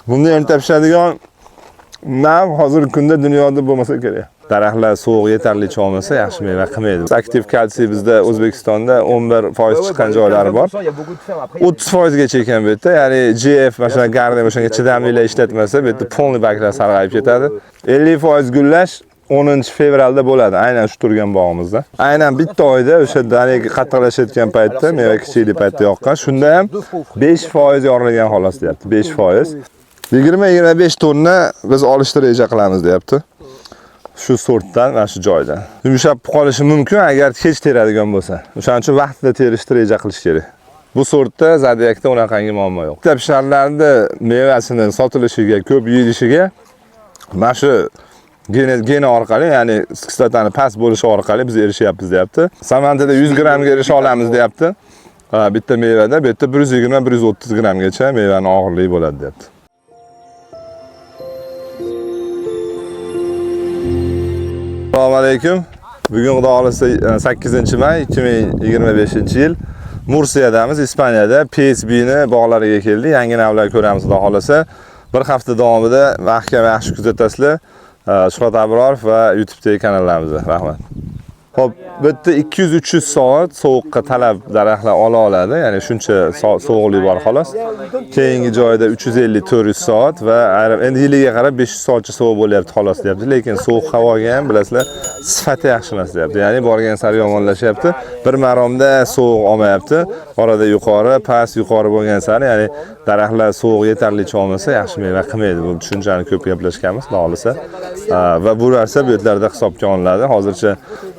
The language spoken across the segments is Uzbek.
Bunda endi pishadigan nav hozirgi kunda dunyoda bo'lmasa kerak. Daraxtlar sovuq yetarlicha olmasa yaxshi meva qilmaydi. Aktiv kalsiy bizda O'zbekistonda 11% chiqqan joylari bor. 30% gacha ekan bu yerda. Ya'ni GF masalan garden o'shanga chidamlilar ishlatmasa, bu yerda polni baklar sarg'ayib ketadi. 50% gullash 10-fevralda bo'ladi, aynan shu turgan bog'imizda. Aynan bitta oyda o'sha daraga qattiqlashayotgan paytda, meva kichiklik paytda yoqqan. Shunda ham 5% yorilgan xolos deyapti, 5%. 20-25 tonna biz olishni reja qilamiz deyapti. Shu sortdan va shu joydan. Yumshab qolishi mumkin agar kech teradigan bo'lsa. O'shaning uchun vaqtida terishni reja qilish kerak. Bu sortda Zodiacda unaqangi muammo yo'q. Pisharlarni mevasini sotilishiga, ko'p yeyilishiga mana shu geni orqali, ya'ni kislotani past bo'lishi orqali biz erishyapmiz deyapti. Samantada 100 grammga erisha olamiz deyapti. Bitta mevada bu yerda 120-130 grammgacha mevaning og'irligi bo'ladi deyapti. Assalomu alaykum. Bugun xudo xolasa 8-may 2025-yil Mursiyadamiz, Ispaniyada PSB ni bog'lariga keldik. Yangi navlar ko'ramiz xudo xolasa. Bir hafta davomida mahkam yaxshi kuzatasizlar. ШУღРАТ va YouTube'dagi kanallarimizda. Rahmat. Xo'p, bu yerda 200-300 soat sovuqqa talab daraxtlar ola oladi. Ya'ni shuncha sovuqlik bor xolos. Keyingi joyda 350-400 soat va endi yiliga qarab 500 soatcha sovuq bo'lyapti xolos deyapti. Lekin sovuq havoga ham bilasizlar, sifati yaxshi emas deyapti. Ya'ni borgan sari yomonlashyapti. Bir maromda sovuq olmayapti. Orada yuqori, past, yuqori bo'lgan sari, ya'ni daraxtlar sovuq yetarlicha olmasa yaxshi meva qilmaydi. Bu tushunchani ko'p gaplashganmiz, xudo xolasa. Va bu narsa bu yerlarda hisobga olinadi. Hozircha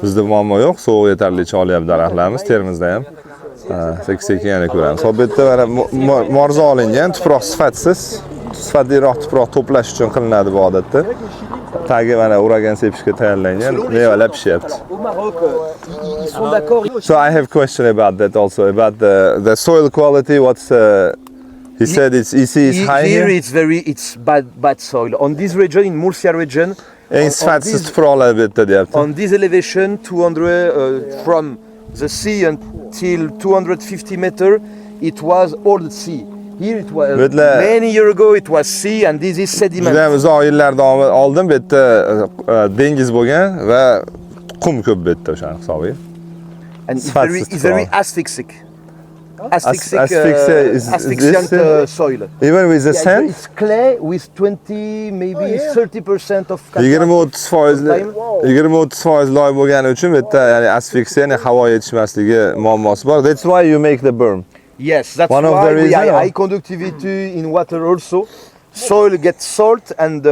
bizda muammo yo'q. Sovuq yetarlicha olyapti daraxtlarimiz. Termizda ham sekin-sekin yana ko'ramiz. Hop, bu yerda mana morza olingan, tuproq sifatsiz, sifatliroq tuproq to'plash uchun qilinadi bu odatda. Tagi mana uragan sepishga tayyorlangan, mevalar pishyapti. So I have a question about that also, about the soil quality. What's he said it's easy, it's high here. It's bad soil. On this region, in Murcia region, on this elevation, 200 from the sea until 250 meters, it was all sea. Here it was many years ago. It was sea, and this is sediment. Juda uzoq yillar oldin bu yerda dengiz bo'lgan va qum ko'p bu yerda o'sha hisobiga. And it's very asphyxic. Asphyxiant soil. Even with the sand? It's clay with 20, maybe 30% of 20-30% loy bo'lgani uchun bu yerda ya'ni asfiksiya, ya'ni havo yetishmasligi muammosi bor. That's why you make the berm. Yes, that's why we have high conductivity in water also. Soil gets salt and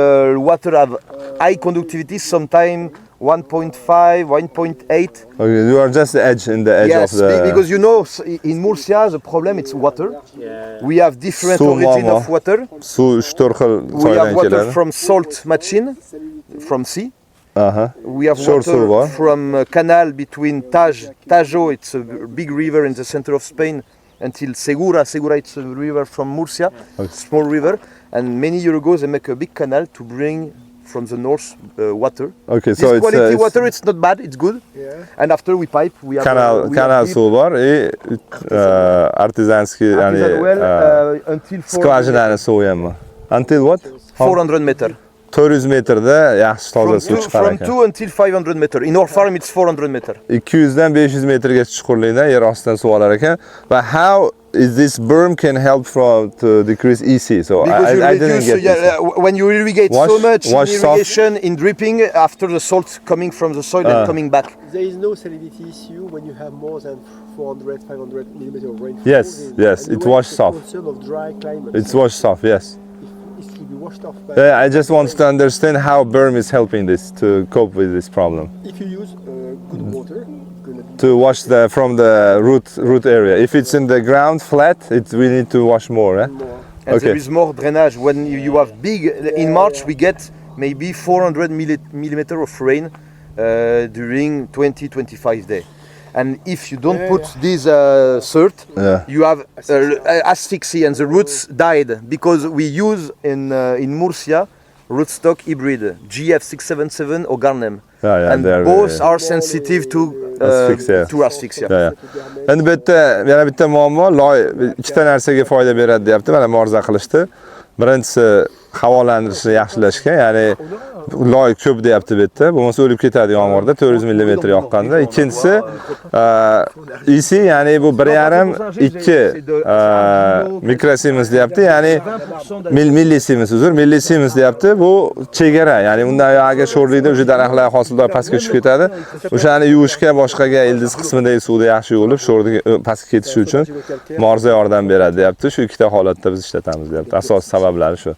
water have high conductivity, sometimes 1.5, 1.8. Okay, you are just the edge in the edge of the... Yes, because you know, in Murcia, the problem is water. We have different origin of water. We have water from salt machine, from sea. We have water from a canal between Tajo, it's a big river in the center of Spain, until Segura. Segura, it's a river from Murcia, small river. And many years ago, they make a big canal to bring from the north water. Okay, so it's quality water, it's not bad, it's good. Yeah. And after we pipe, we have canal suv bor и artizanskiy, ya'ni until skvajinani suvi ham bor. Until what? 400 meter. 400 metrda yaxshi toza suv chiqar ekan. From 2 until 500 meter. In our farm it's 400 meter. 200 dan 500 metrgacha chuqurlikdan yer ostidan suv olar ekan. But how is this berm can help to decrease EC? So I didn't get this. When you irrigate so much irrigation in dripping after the salt coming from the soil and coming back. There is no salinity issue when you have more than 400, 500 millimeters of rainfall. Yes, it washes off. Of dry climate. It's washed off, yes. It should be washed off. Yeah, I just want to understand how berm is helping this to cope with this problem. If you use good water, to wash from the root area. If it's in the ground flat, we need to wash more. And there is more drainage. When you have big, in March we get maybe 400 millimeters of rain during 20-25 days. And if you don't put this cert, you have asphyxia and the roots died, because we use in Murcia Rootstock hybrid GF677 or Garnem. And both are sensitive to asphyxia. Endi bu yerda yana bitta muammo, loy ikkita narsaga foyda beradi deyapti. Mana morza qilishdi. birinchisi havolantirishni yaxshilashga, ya'ni loy ko'p deyapti bu yerda. Bo'lmasa o'lib ketadi yomg'irda 400 mm yoqqanda. Ikkinchisi EC, ya'ni bu 1,5-2 mikrosiemens deyapti, ya'ni millisiemens deyapti. Bu chegara, ya'ni undan yo'g'iga sho'rlikda o'sha daraxtlar hosildor pastga tushib ketadi. O'shani yuvishga, boshqaga ildiz qismidagi suvda yaxshi yuvilib, sho'rlik pastga ketishi uchun morza yordam beradi deyapti. Shu ikkita holatda biz ishlatamiz deyapti. Asosiy sabablari shu.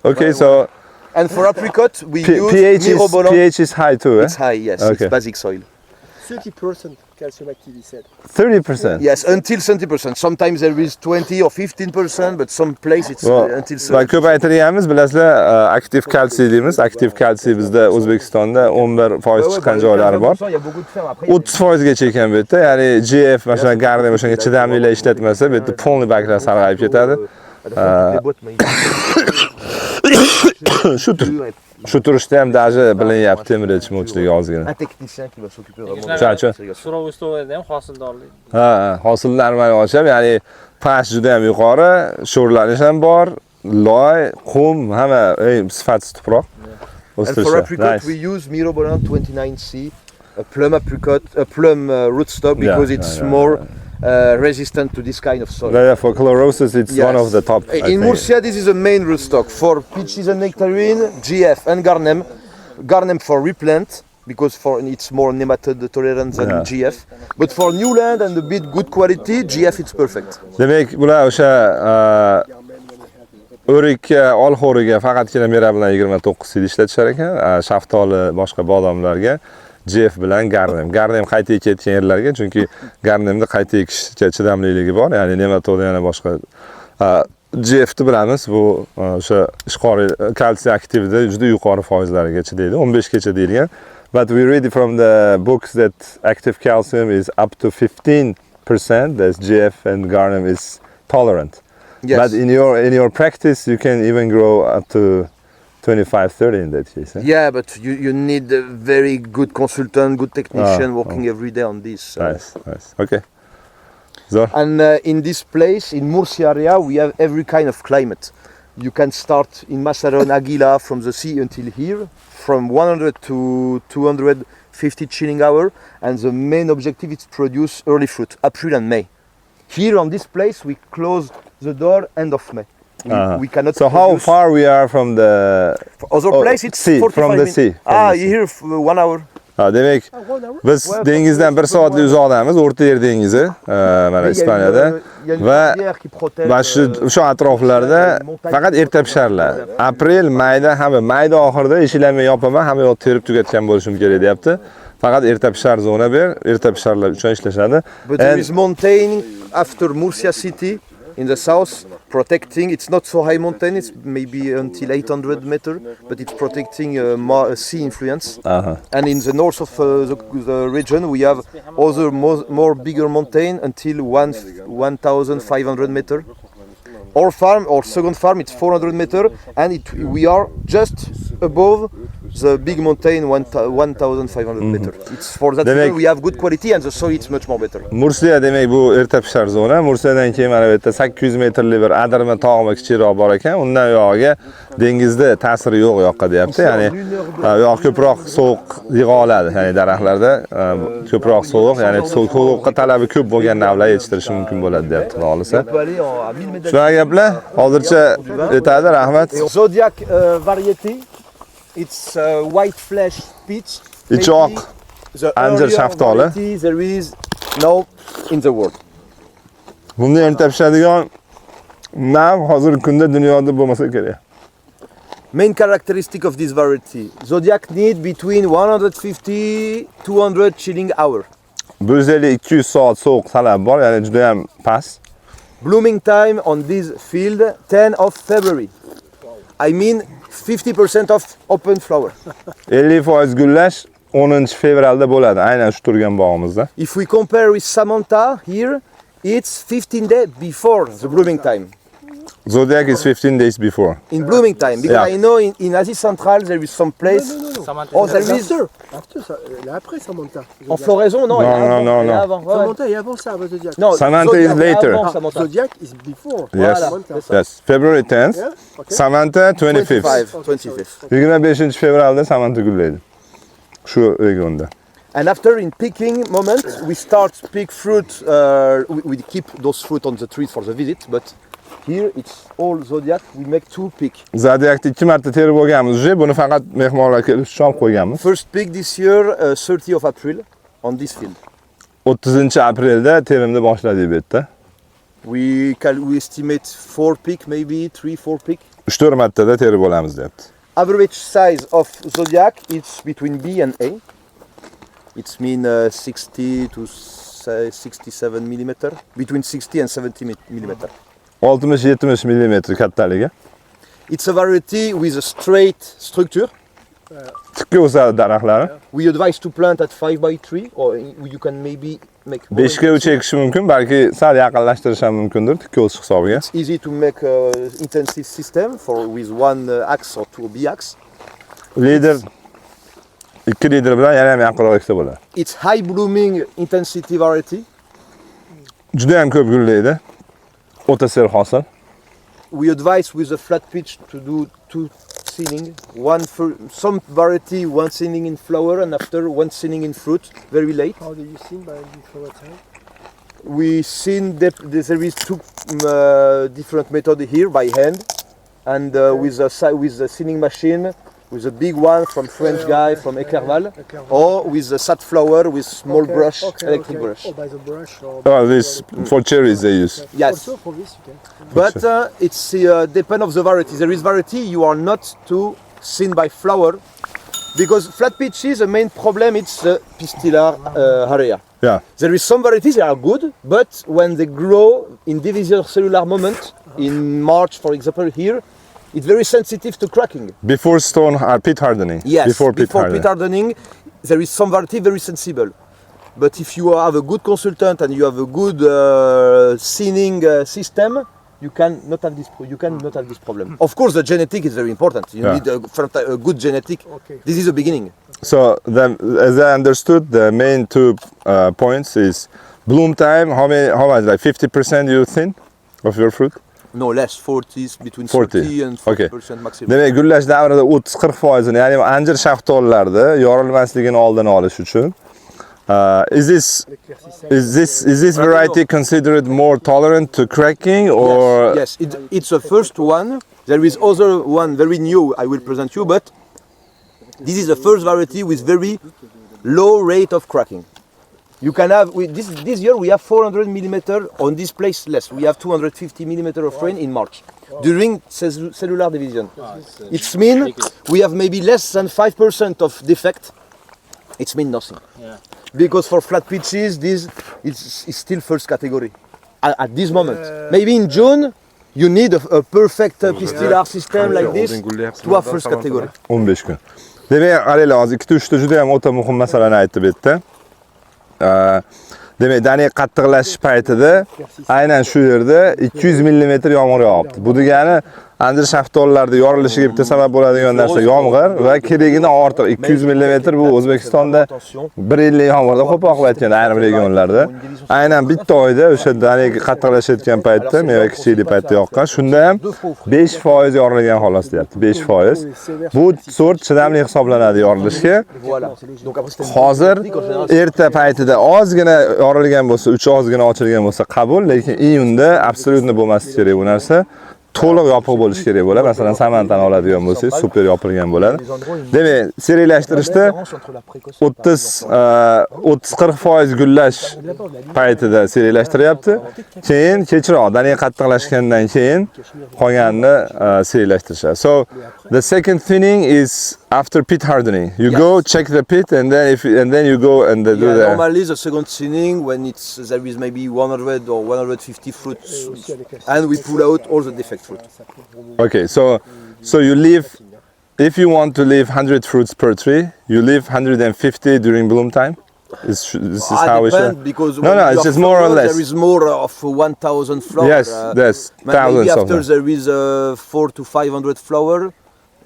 Okay, so And for apricot, we use pH is high too, eh? It's high, yes. Okay. It's basic soil. 30% calcium active, he said. 30%. Yes, until 70%. Sometimes there is 20 or 15%, but some place it's until 70%. Ko'p aytayotganimiz, bilasizlar, aktiv kalsiy deymiz. Aktiv kalsiy bizda O'zbekistonda 11% chiqqan joylari bor. 30% gacha ekan bu yerda. Ya'ni GF, masalan, Garden o'shanga chidamlilar ishlatmasa, bu yerda polni baklar sarg'ayib ketadi. Shu turishda ham даже bilinyapti temir yetishmovchiligi ozgina. Un technicien qui va s'occuper vraiment de So'rov ustovarda ham hosildorlik. Ha, hosilni amalga oshib, ya'ni pH juda ham yuqori, sho'rlanish ham bor, loy, qum, hamma sifatsiz tuproq. And for apricot, we use Mirobolan 29C, a plum apricot, a plum rootstock because it's more resistant to this kind of soil. Yeah, for chlorosis, it's one of the top. In Murcia, this is the main rootstock. For peaches and nectarine, GF and Garnem. Garnem for replant, because for it's more nematode tolerant than GF. But for new land and a bit good quality, GF it's perfect. Demak, bular o'sha o'rikka, olxo'riga faqatgina mera bilan 29 yil ishlatishar ekan. Shaftoli, boshqa bodomlarga GF bilan Garnem. Garnem qayta ekayotgan yerlarga, chunki Garnemda qayta ekishga chidamliligi bor, ya'ni nematode yana boshqa. GF'ni bilamiz, bu o'sha ishqoriy kalsiy aktivida juda yuqori foizlarga chidaydi, 15 gacha deyilgan. But we read from the books that active calcium is up to 15%, that GF and Garnem is tolerant. Yes. But in your practice, you can even grow up to 25-30 in that case. Eh? Yeah, but you need a very good consultant, good technician working every day on this. Nice. Okay. So. And in this place, in Murcia area, we have every kind of climate. You can start in Masaron, Aguila, from the sea until here, from 100 to 250 chilling hour, and the main objective is to produce early fruit, April and May. Here on this place, we close the door end of May. We cannot. So how far we are from the other place? It's sea, 45 from the sea. Here 1 hour. Demek biz dengizdan 1 soatlik uzoqdamiz, O'rta Yer dengizi, mana Ispaniyada va shu atroflarda faqat erta pisharlar. Aprel, mayda, hamma mayda oxirida eshiklarni yopaman, hamma yoq terib tugatgan bo'lishim kerak deyapti. Faqat erta pishar zona ber, erta pisharlar uchun ishlashadi. But there is mountain after Murcia city in the south, protecting. It's not so high mountain, it's maybe until 800 meters, but it's protecting sea influence. And in the north of the region, we have other more bigger mountain until 1,500 meters. Our farm, our second farm, it's 400 meters, and we are just above the big mountain, 1,500 meters. It's for that reason we have good quality and the soil is much more better. Mursiya demak bu erta pishar zona. Mursiyadan keyin mana bu yerda 800 metrli bir adirma tog'mi kichikroq bor ekan. Undan yog'iga dengizda ta'siri yo'q yoqqa deyapti. Ya'ni yoq ko'proq sovuq yig'a oladi. Ya'ni daraxtlarda ko'proq sovuq, ya'ni sovuqqa talabi ko'p bo'lgan navlar yetishtirish mumkin bo'ladi deyapti, xudo xolisa. Shunaqa gaplar hozircha aytadi, rahmat. Zodiac variety. It's white flesh peach. Ichoq anjir shaftoli. There is no in the world. Bunda erta pishadigan nav hozirgi kunda dunyoda bo'lmasa kerak. Main characteristic of this variety, Zodiac need between 150 200 chilling hour. 150-200 soat sovuq talab bor, ya'ni juda ham past. Blooming time on this field 10 of February. I mean 50% of open flower. 50% gullash 10 fevralda bo'ladi, aynan shu turgan bog'imizda. If we compare with Samantha here, it's 15 days before the blooming time. Zodiac is 15 days before. In blooming time, because Yeah. I know in Asie Central there is some place. Non. Samantha. Oh, there is After ça, là après Samantha. en floraison, non. Non, il y a non, avant, non, il y a non. avant, ouais. Samantha est avant ça, avant Zodiac. Non, Samantha Zodiac is later. avant Ah, Samantha. Zodiac is before. Yes. Samantha. Yes, February 10th. Yeah? Okay. Samantha 25th. 25th. 25 fevralda Samantha gullaydi. Shu regionda. And after in picking moment, we start pick fruit. We keep those fruit on the trees for the visit, but here it's all Zodiac. We make two pick. Zodiacni 2 marta terib olganmiz уже. Buni faqat mehmonlar kelib uchun olib qo'yganmiz. First pick this year, 30 of April, on this field. 30-aprelda terimni boshladik bu yerda. We estimate 4 pick, maybe 3-4 pick. 3-4 martada terib olamiz deyapti. Average size of Zodiac it's between B and A. It's mean 60 to 67 millimeter, between 60 and 70 millimeter. 60-70 mm kattaligi. It's a variety with a straight structure. Tikka o'sadi daraxtlari. We advise to plant at 5x3, or you can maybe make more. 5 ga 3 ekish mumkin, balki sal yaqinlashtirish ham mumkindir tikka o'sish hisobiga. It's easy to make intensive system for with one axe or two B axe. Lider 2 lider bilan yana ham yaqinroq eksa bo'ladi. It's high blooming intensity variety. Juda ham ko'p gullaydi. O'ta ser hosil. We advise with a flat pitch to do 2 thinning. One for some variety, 1 thinning in flower, and after 1 thinning in fruit, very late. How do you see by the flower time? We thin there is 2 different methods here by hand, and with a thinning machine, with a big one from French guy from Eclerval, or with a sat flower with small brush, electric brush. Or by the brush. Or Oh, this for cherries they use. Yes. Also for this you can. But it's depend of the variety. There is variety you are not too thin by flower, because flat pitches the main problem it's the pistillar area. Yeah. There is some varieties that are good, but when they grow in division cellular moment, in March for example here, it's very sensitive to cracking. Before stone or pit hardening. Yes, Before pit pit hardening, there is some variety very sensible. But if you have a good consultant and you have a good thinning system, you can not have this problem. Of course, the genetic is very important. You Yeah. need a good genetic. Okay. This is the beginning. So as I understood, the main 2 points is bloom time. How much? Like 50% you thin of your fruit? No less, 40 between 40. 30 and 40% maximum. Demak, gullash davrida 30-40%, ya'ni anjir shaftollarda yorilmasligini oldini olish uchun is this variety considered more tolerant to cracking or Yes, it's the first one. There is other one very new I will present you, but this is the first variety with very low rate of cracking. You can have this year we have 400 millimeter on this place less. We have 250 millimeter of rain in March during cellular division. It means we have maybe less than 5% of defect. It means nothing. Yeah. Because for flat pitches, this is still first category at this moment. Maybe in June you need a perfect pistillar system like this to have first category. 15 kun. Demak, qaranglar, hozir 2-3 ta juda ham o'ta muhim masalani aytdi bu yerda. Demak, daniy qattiqlashish paytida aynan shu yerda 200 mm yomg'ir yog'ibdi. Bu degani anjir shaftollarda yorilishiga bitta sabab bo'ladigan narsa yomg'ir va keragidan ortiq 200 mm bu O'zbekistonda 1 yillik yomg'irda qo'poq aytganda ayrim regionlarda aynan bitta oyda o'sha daniy qattiqlashayotgan paytda, meva kichiklik paytda yoqqan, shunda ham 5% yorilgan xolos deyapti. 5%. Bu sort chidamli hisoblanadi yorilishga. Voilà. Donc après c'est Hozir erta paytida ozgina yorilgan bo'lsa, uchi ozgina ochilgan bo'lsa qabul, lekin iyunda absolyutni bo'lmasligi kerak bu narsa. To'liq yopiq bo'lishi kerak bo'ladi. Masalan, samantani oladigan bo'lsangiz, super yopilgan bo'ladi. Demak, seriylashtirishda 30-40% gullash paytida seriylashtiryapti. Keyin kechroq, daniy qattiqlashgandan keyin qolganini seriylashtirishadi. So, the second thinning is after pit hardening. You go check the pit and then you go and do the normally the second thinning when there is maybe 100 or 150 fruits and we pull out all the defect fruit. Okay, so you leave, if you want to leave 100 fruits per tree, you leave 150 during bloom time? This is how we depend, should. because No, when no, you it's have just more or flowers, less. there is more of 1,000 flowers. Yes, there's maybe thousands of after them. there is 400 to 500 flower.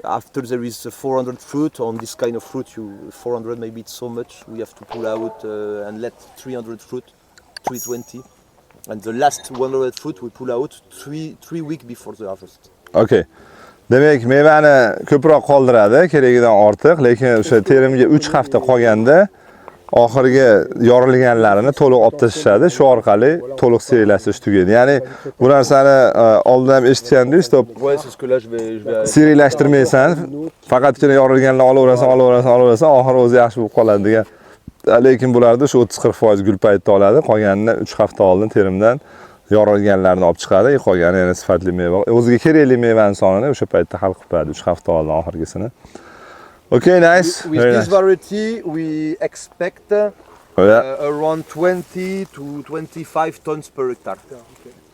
After there is 400 fruit. On this kind of fruit, 400 maybe it's so much. We have to pull out and let 300 fruit, 320. And the last 100 fruit we pull out three weeks before the harvest. Okay. Demek mevani ko'proq qoldiradi, keragidan ortiq, lekin o'sha terimga 3 hafta qolganda oxirgi yorilganlarini to'liq olib tashlashadi. Shu orqali to'liq sterilashtirish tugaydi. Ya'ni bu narsani oldin ham eshitgandingiz, Ouais, c'est ce que là je vais sterilashtirmaysan, faqatgina yorilganlarni olaverasan, oxiri o'zi yaxshi bo'lib qoladi degan. Lekin bularda shu 30-40% gul paytida oladi, qolganini 3 hafta oldin terimdan yorilganlarni olib chiqadi, qolgani yana sifatli meva. O'ziga kerakli mevani sonini o'sha paytda hal qilib qo'yadi, 3 hafta oldin oxirgisini. Okay, nice. With Very this nice. variety, we expect around 20 to 25 tons per hectare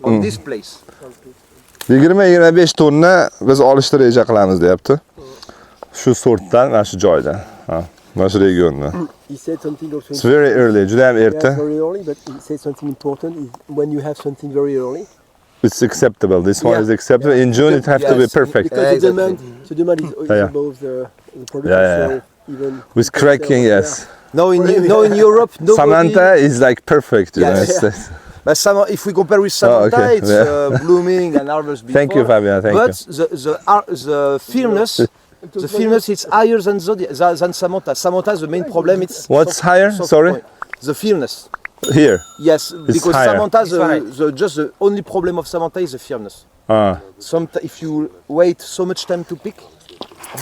on this place. 20-25 tonna biz olishni reja qilamiz deyapti. Shu sortdan, mana shu joydan. Ha, mana shu regiondan. He said something also. It's very early, juda ham Yeah, erta. very early, but he said something important is when you have something very early. It's acceptable. This one Yeah. is acceptable. In June it has to be Yes. perfect. Because Exactly. the demand is Yeah. above the production. Yeah. So even With cracking, yes. No, in Europe, nobody. Samantha is like perfect, you know. Yes. It's- But if we compare with Samantha, okay. it's Yeah. blooming and harvest before. Thank you, Fabian. Thank but you. the firmness, it's higher than Zodiac, than Samantha. Samantha, the main problem it's What's higher? Sorry? point. The firmness. Here. Yes, because higher. Samantha, It's fine. just the only problem of Samantha is the firmness. If you wait so much time to pick,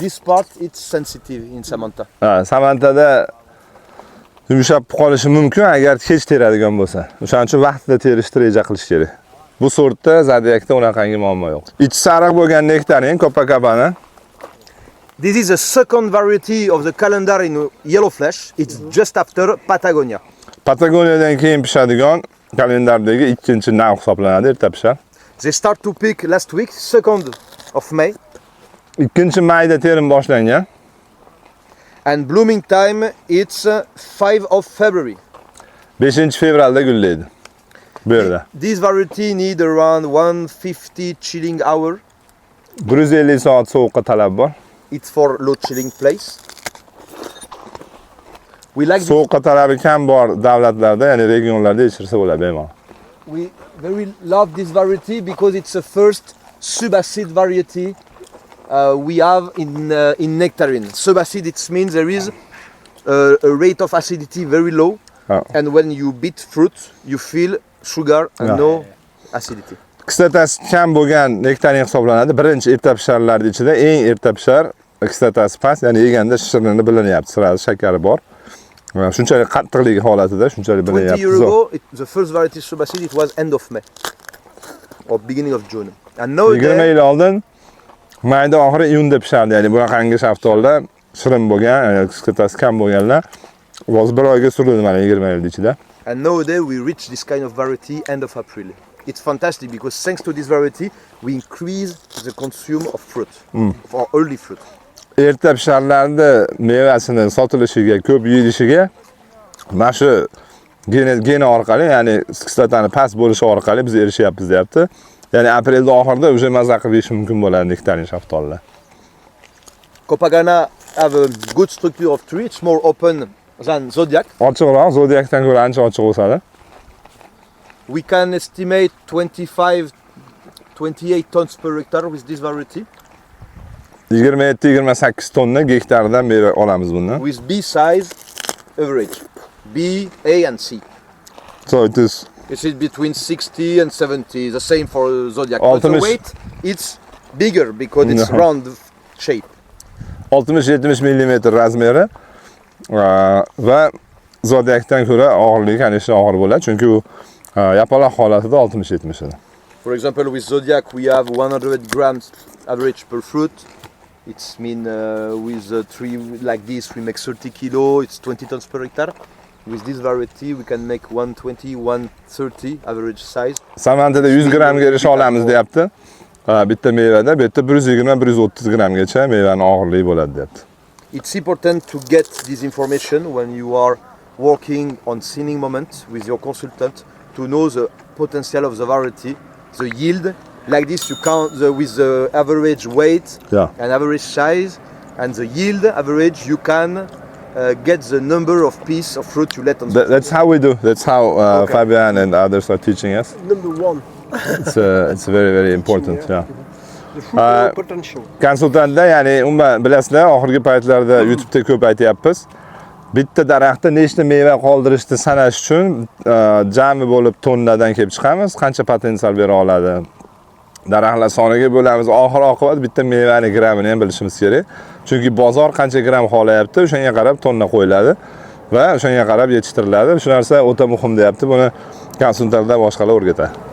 this part it's sensitive in Samantha. Samantada yumshab qolishi mumkin agar kech teradigan bo'lsa. O'shaning uchun vaqtida terishni reja qilish kerak. Bu sortda Zodiacda unaqangi muammo yo'q. Ichi sariq bo'lgan nektarin, Copacabana. This is a second variety of the calendar in yellow flesh. It's just after Patagonia. Patagoniyadan keyin pishadigan kalendardagi ikkinchi nav hisoblanadi, erta pishar. They start to pick last week, 2nd of May. 2-mayda terim boshlangan. And blooming time, it's 5 of February. 5-fevralda gullaydi. Bu yerda. This variety need around 150 chilling hour. 150 soat sovuqqa talab bor. It's for low chilling place. We like this. Sovuqqa talabi kam bor davlatlarda, ya'ni regionlarda yetishtirsa bo'ladi bemalol. We very love this variety because it's the first Subacid variety we have in nectarine. Subacid, it means there is a rate of acidity very low, and when you beat fruit, you feel sugar and no acidity. Kislotasi kam bo'lgan nektarin hisoblanadi. Birinchi erta pisharlar ichida eng erta pishar, kislotasi past, ya'ni yeganda shirinligini bilinyapti, sirasi shakari bor. Shunchalik qattiqligi holatida shunchalik 20 bilinyapti. years ago, the first variety Subacid, it was end of May or beginning of June. And 20 nowadays, yil oldin mayda oxiri iyunda pishardi, ya'ni bunaqangi shaftollar shirin bo'lgan, kislotasi kam bo'lganlar hozir bir oyga surildi mana 20 yil ichida. and nowadays we reach this kind of variety end of April. It's fantastic because thanks to this variety, we increase the consume of fruit, for early fruit. Erta pisharlarda mevasini sotilishiga, ko'p yeyilishiga mana shu geni orqali, ya'ni kislotani past bo'lishi orqali biz erishyapmiz deyapti. Ya'ni aprelda oxirida o'sha maza qilib yeyish mumkin bo'ladi nektarin shaftollar. Copacabana have a good structure of tree. It's more open than Zodiac. Ochiqroq, Zodiacdan ko'ra ancha ochiq bo'lsa-da. We can estimate 28 tons per hectare with this variety. 27-28 tonna gektardan meva olamiz bundan. With B size average. B, A and C. So it is It's between 60 and 70, the same for Zodiac. But the Ultimate- weight, it's bigger because it's No. round shape. 60-70 mm razmeri va Zodiacdan ko'ra og'irligi, конечно, og'ir bo'ladi, chunki u yapaloq holatida 60-70 edi. For example, with Zodiac, we have 100 grams average per fruit. It's mean with a tree like this, we make 30 kilo, it's 20 tons per hectare. With this variety, we can make 120, 130 average size. Samantada 100 gramga erisha olamiz deyapti. Bitta mevada, bu yerda 120-130 gramgacha mevaning og'irligi bo'ladi deyapti. It's important to get this information when you are working on seeding moment with your consultant to know the potential of the variety, the yield. Like this, you count with the average weight and average size, and the yield average. You can get the number of pieces of fruit you let on. That's how we do. That's how Fabian and others are teaching us. Number one. It's very very important. Yeah. The fruit potential. Konsultantda, ya'ni umuman bilasizlar, oxirgi paytlarda YouTube'da ko'p aytyapmiz. Bitta daraxtda nechta meva qoldirishni sanash uchun jami bo'lib tonnadan kelib chiqamiz, qancha potensial bera oladi. Daraxtlar soniga bo'lamiz, oxir-oqibat bitta mevani grammini ham bilishimiz kerak. Chunki bozor qancha gram xohlayapti, o'shanga qarab tonna qo'yiladi va o'shanga qarab yetishtiriladi. Shu narsa o'ta muhim deyapti. Buni konsultantlar boshqalar o'rgatadi.